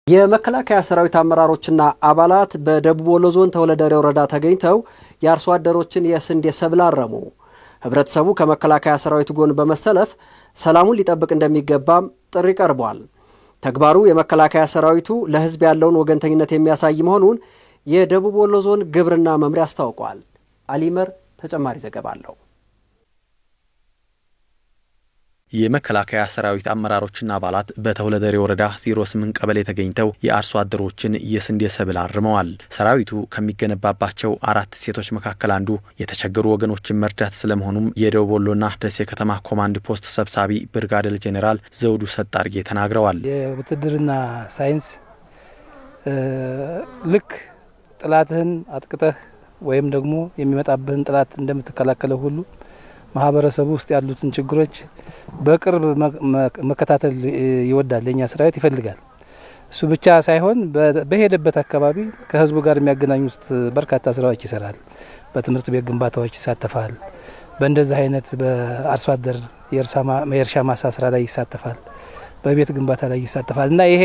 የመከላከያ ሰራዊት አመራሮችና አባላት በደቡብ ወሎ ዞን ተወለደሬ ወረዳ ተገኝተው የአርሶ አደሮችን የስንዴ ሰብል አረሙ። ህብረተሰቡ ከመከላከያ ሰራዊት ጎን በመሰለፍ ሰላሙን ሊጠብቅ እንደሚገባም ጥሪ ቀርቧል። ተግባሩ የመከላከያ ሰራዊቱ ለህዝብ ያለውን ወገንተኝነት የሚያሳይ መሆኑን የደቡብ ወሎ ዞን ግብርና መምሪያ አስታውቋል። አሊመር ተጨማሪ ዘገባ አለው። የመከላከያ ሰራዊት አመራሮችና አባላት በተወለደሬ ወረዳ 08 ቀበሌ ተገኝተው የአርሶ አደሮችን የስንዴ ሰብል አርመዋል። ሰራዊቱ ከሚገነባባቸው 4 ሴቶች መካከል አንዱ የተቸገሩ ወገኖችን መርዳት ስለመሆኑም የደቡብ ወሎና ደሴ ከተማ ኮማንድ ፖስት ሰብሳቢ ብርጋዴር ጄኔራል ዘውዱ ሰጣርጌ ተናግረዋል። የውትድርና ሳይንስ ልክ ጥላትህን አጥቅተህ ወይም ደግሞ የሚመጣብህን ጥላት እንደምትከላከለው ሁሉ ማህበረሰቡ ውስጥ ያሉትን ችግሮች በቅርብ መከታተል ይወዳል። ለኛ ሰራዊት ይፈልጋል። እሱ ብቻ ሳይሆን በሄደበት አካባቢ ከህዝቡ ጋር የሚያገናኙት በርካታ ስራዎች ይሰራል። በትምህርት ቤት ግንባታዎች ይሳተፋል። በእንደዚህ አይነት በአርሶ አደር የእርሻ ማሳ ስራ ላይ ይሳተፋል። በቤት ግንባታ ላይ ይሳተፋል እና ይሄ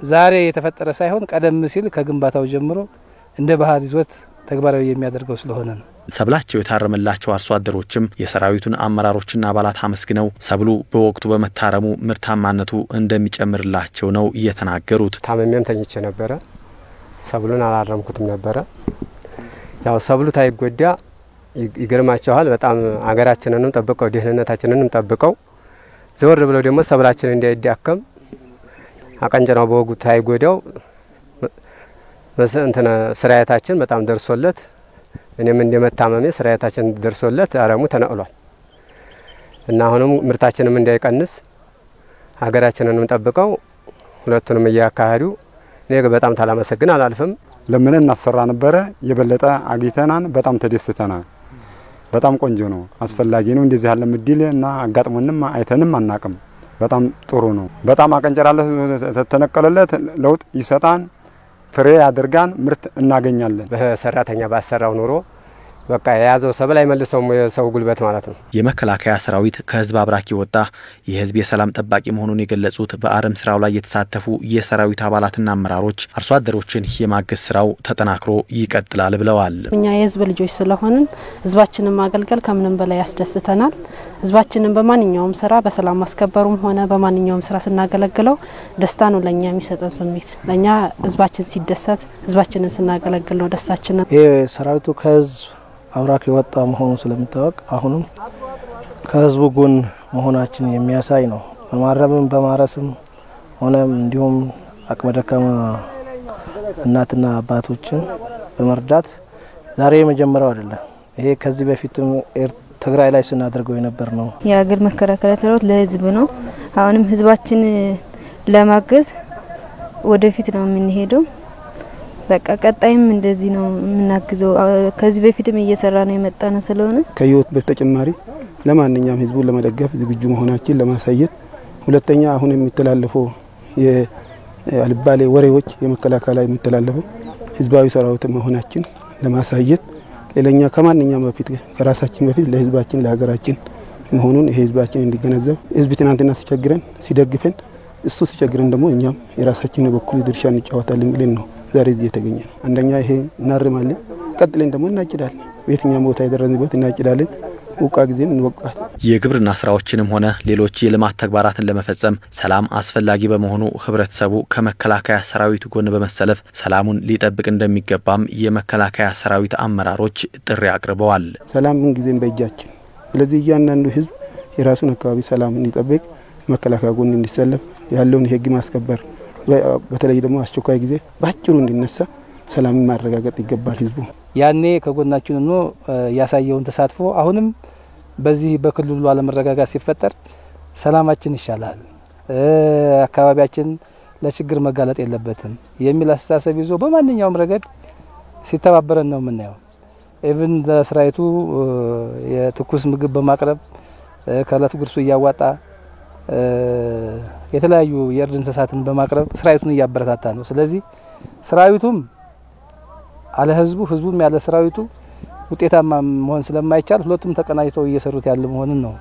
ዛሬ የተፈጠረ ሳይሆን ቀደም ሲል ከግንባታው ጀምሮ እንደ ባህል ይዞት ተግባራዊ የሚያደርገው ስለሆነ ነው። ሰብላቸው የታረመላቸው አርሶ አደሮችም የሰራዊቱን አመራሮችና አባላት አመስግነው ሰብሉ በወቅቱ በመታረሙ ምርታማነቱ እንደሚጨምርላቸው ነው የተናገሩት። ታመመም ተኝቼ ነበር። ሰብሉን አላረምኩትም ነበር። ያው ሰብሉ ታይጎዳ ይገርማቸዋል። በጣም አገራችንንም ጠብቀው ደህንነታችንንም ጠብቀው ዘወር ብለው ደግሞ ሰብላችን እንዳይዳከም አቀንጨናው በወጉ ታይጎዳው እንተና ስራያታችን በጣም ደርሶለት እኔም እንደመታመሜ ስራያታችን ደርሶለት አረሙ ተነቅሏል እና አሁንም ምርታችንም እንዳይቀንስ ሀገራችንንም ጠብቀው ሁለቱንም ያካሄዱ እኔ በጣም ታላመሰግን አላልፍም። ለምን እናሰራ ነበር የበለጠ አግኝተናን በጣም ተደስተናል። በጣም ቆንጆ ነው፣ አስፈላጊ ነው። እንደዚህ ያለ ምድል እና አጋጥሞንም አይተንም አናቅም። በጣም ጥሩ ነው። በጣም አቀንጨራለ ተነቀለለት ለውጥ ይሰጣን ፍሬ ያደርጋን ምርት እናገኛለን። በሰራተኛ ባሰራው ኑሮ በቃ የያዘው ሰብል አይመልሰውም የሰው ጉልበት ማለት ነው። የመከላከያ ሰራዊት ከህዝብ አብራክ ወጣ የህዝብ የሰላም ጠባቂ መሆኑን የገለጹት በአረም ስራው ላይ የተሳተፉ የሰራዊት አባላትና አመራሮች አርሶ አደሮችን የማገዝ ስራው ተጠናክሮ ይቀጥላል ብለዋል። እኛ የህዝብ ልጆች ስለሆንን ህዝባችንን ማገልገል ከምንም በላይ ያስደስተናል። ህዝባችንን በማንኛውም ስራ በሰላም ማስከበሩም ሆነ በማንኛውም ስራ ስናገለግለው ደስታ ነው ለኛ የሚሰጠን ስሜት። ለኛ ህዝባችን ሲደሰት ህዝባችንን ስናገለግል ነው ደስታችን። ሰራዊቱ ከህዝብ አብራክ የወጣ መሆኑ ስለምታወቅ አሁንም ከህዝቡ ጎን መሆናችን የሚያሳይ ነው። በማረምም በማረስም ሆነም እንዲሁም አቅመ ደካማ እናትና አባቶችን በመርዳት ዛሬ የመጀመሪያው አይደለም። ይሄ ከዚህ በፊትም ትግራይ ላይ ስናደርገው የነበር ነው። የአገር መከላከያ ሰራዊት ለህዝብ ነው። አሁንም ህዝባችን ለማገዝ ወደፊት ነው የምንሄደው። በቃ ቀጣይም እንደዚህ ነው የምናግዘው። ከዚህ በፊትም እየሰራ ነው የመጣነው ስለሆነ ከህይወት በተጨማሪ ለማንኛውም ህዝቡን ለመደገፍ ዝግጁ መሆናችን ለማሳየት፣ ሁለተኛ አሁን የሚተላለፈው የአልባሌ ወሬዎች የመከላከያ ላይ የሚተላለፈው ህዝባዊ ሰራዊት መሆናችን ለማሳየት፣ ሌላኛ ከማንኛውም በፊት ከራሳችን በፊት ለህዝባችን ለሀገራችን መሆኑን ይሄ ህዝባችን እንዲገነዘብ ህዝብ ትናንትና ሲቸግረን ሲደግፈን እሱ ሲቸግረን ደግሞ እኛም የራሳችንን በኩል ድርሻ እንጫወታለን ብለን ነው ዛሬ እዚህ የተገኘ። አንደኛ ይሄ እናርማለን፣ ቀጥለን ደግሞ እናጭዳለን። በየትኛው ቦታ የደረስንበት እናጭዳለን። ውቃ ጊዜም እንወቃል። የግብርና ስራዎችንም ሆነ ሌሎች የልማት ተግባራትን ለመፈጸም ሰላም አስፈላጊ በመሆኑ ህብረተሰቡ ከመከላከያ ሰራዊቱ ጎን በመሰለፍ ሰላሙን ሊጠብቅ እንደሚገባም የመከላከያ ሰራዊት አመራሮች ጥሪ አቅርበዋል። ሰላም ምን ጊዜም በእጃችን። ስለዚህ እያንዳንዱ ህዝብ የራሱን አካባቢ ሰላም እንዲጠብቅ መከላከያ ጎን እንዲሰለፍ ያለውን የህግ ማስከበር በተለይ ደግሞ አስቸኳይ ጊዜ ባጭሩ እንዲነሳ ሰላም ማረጋገጥ ይገባል። ህዝቡ ያኔ ከጎናችን ነው ያሳየውን ተሳትፎ አሁንም በዚህ በክልሉ አለመረጋጋት ሲፈጠር ሰላማችን ይሻላል፣ አካባቢያችን ለችግር መጋለጥ የለበትም የሚል አስተሳሰብ ይዞ በማንኛውም ረገድ ሲተባበረን ነው የምናየው። ኢቭን ዘስራይቱ የትኩስ ምግብ በማቅረብ ከለት ጉርሱ እያዋጣ የተለያዩ የእርድ እንስሳትን በማቅረብ ሰራዊቱን እያበረታታ ነው። ስለዚህ ሰራዊቱም አለ ህዝቡ ህዝቡም ያለ ሰራዊቱ ውጤታማ መሆን ስለማይቻል ሁለቱም ተቀናጅተው እየሰሩት ያለ መሆኑን ነው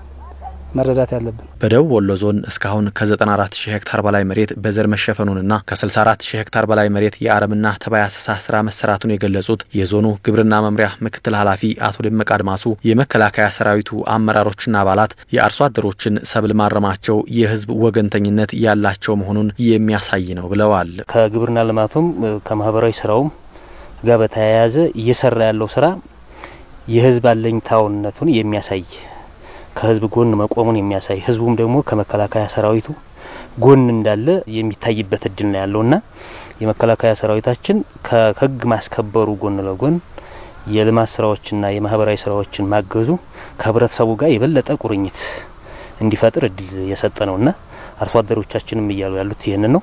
መረዳት ያለብን። በደቡብ ወሎ ዞን እስካሁን ከ94000 ሄክታር በላይ መሬት በዘር መሸፈኑንና ከ64000 ሄክታር በላይ መሬት የአረምና ተባይ አሰሳ ስራ መሰራቱን የገለጹት የዞኑ ግብርና መምሪያ ምክትል ኃላፊ አቶ ደመቅ አድማሱ የመከላከያ ሰራዊቱ አመራሮችና አባላት የአርሶ አደሮችን ሰብል ማረማቸው የህዝብ ወገንተኝነት ያላቸው መሆኑን የሚያሳይ ነው ብለዋል። ከግብርና ልማቱም ከማህበራዊ ስራውም ጋር በተያያዘ እየሰራ ያለው ስራ የህዝብ አለኝታውነቱን የሚያሳይ ከህዝብ ጎን መቆሙን የሚያሳይ ህዝቡም ደግሞ ከመከላከያ ሰራዊቱ ጎን እንዳለ የሚታይበት እድል ነው ያለውና የመከላከያ ሰራዊታችን ከህግ ማስከበሩ ጎን ለጎን የልማት ስራዎችና የማህበራዊ ስራዎችን ማገዙ ከህብረተሰቡ ጋር የበለጠ ቁርኝት እንዲፈጥር እድል የሰጠ ነውና አርሶ አደሮቻችንም እያሉ ያሉት ይሄንን ነው።